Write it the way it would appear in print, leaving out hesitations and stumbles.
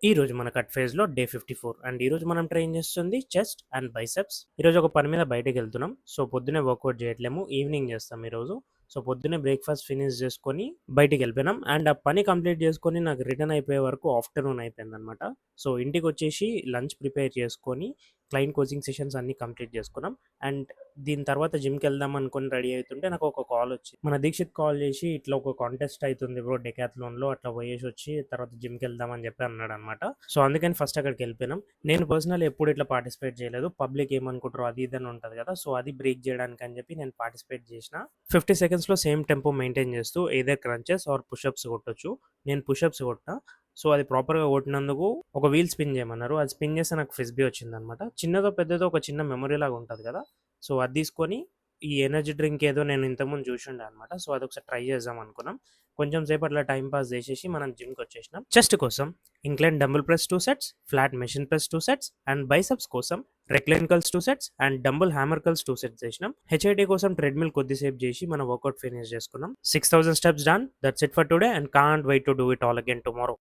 ఈ రోజు మన కట్ ఫేజ్‌లో డే 54 అండ్ ఈరోజు మనం ట్రైన్ చేస్తుంది చెస్ట్ అండ్ బైసెప్స్. ఈరోజు ఒక పని మీద బయటికెళ్తున్నాం. సో, పొద్దున్నే వర్కౌట్ చేయట్లేము. ఈవినింగ్ చేస్తాం ఈరోజు. సో, పొద్దున్నే బ్రేక్‌ఫాస్ట్ ఫినిష్ చేసుకొని బయటికెళ్ళిపోయినాం. అండ్ ఆ పని కంప్లీట్ చేసుకొని నాకు రిటర్న్ అయిపోయే వరకు ఆఫ్టర్‌నూన్ అయిపోయిందనమాట. సో, ఇంటికొచ్చేసి లంచ్ ప్రిపేర్ చేసుకొని క్లయింట్ కోచింగ్ సెషన్స్ అన్నీ కంప్లీట్ చేసుకున్నాం. అండ్ దీని తర్వాత జిమ్‌కెళ్దాం అనుకోని రెడీ అయితుంటే నాకు ఒక కాల్ వచ్చింది. మన దీక్షిత్ కాల్ చేసి, "ఇట్లా ఒక కాంటెస్ట్ అయితుంది బ్రో డెకాథ్లాన్‌లో అట్లా పోయేసొచ్చి తర్వాత జిమ్‌కెళ్దాం" అని చెప్పి అన్నాడనమాట. సో, అందుకని ఫస్ట్ అక్కడికెళ్ళిపోయినాం. నేను పర్సనల్లీ ఎప్పుడు ఇట్లా పార్టిసిపేట్ చేయలేదు. పబ్లిక్ ఏమనుకుంటారో అది ఇది అని ఉంటది కదా! సో, అది బ్రేక్ చేయడానికి అని చెప్పి నేను పార్టిసిపేట్ చేసిన. 50 సెకండ్స్‌లో సేమ్ టెంపో మెయింటైన్ చేస్తూ ఎయిదర్ క్రంచెస్ ఆర్ పుషప్స్ కొట్టొచ్చు. నేను పుషప్స్ కొట్టినా. సో, అది ప్రాపర్‌గా కొట్టినందుకు ఒక వీల్ స్పిన్ చేయమన్నారు. అది స్పిన్ చేస్తే నాకు ఫ్రిస్బీ వచ్చిందనమాట. చిన్నదో, పెద్దదో ఒక చిన్న మెమరీ లాగా ఉంటది కదా! సో, అది తీసుకొని ఈ ఎనర్జీ డ్రింక్ ఏదో నేను ఇంతకుముందు చూసుండే అనమాట. సో, అదొకసారి ట్రై చేద్దాం అనుకున్నాం. కొంచెం సేపు అట్లా టైమ్ పాస్ చేసేసి మనం జిమ్‌కొచ్చేసినాం. చెస్ట్ కోసం incline dumbbell press 2 sets, flat machine press 2 sets and biceps కోసం recline curls 2 sets and dumbbell hammer curls 2 sets చేసినాం. హెచ్ఐటీ కోసం ట్రెడ్‌మిల్ కొద్దిసేపు చేసి మన వర్కౌట్ ఫినిష్ చేసుకున్నాం. 6000 steps done. That's it for today and can't wait to do it all again tomorrow.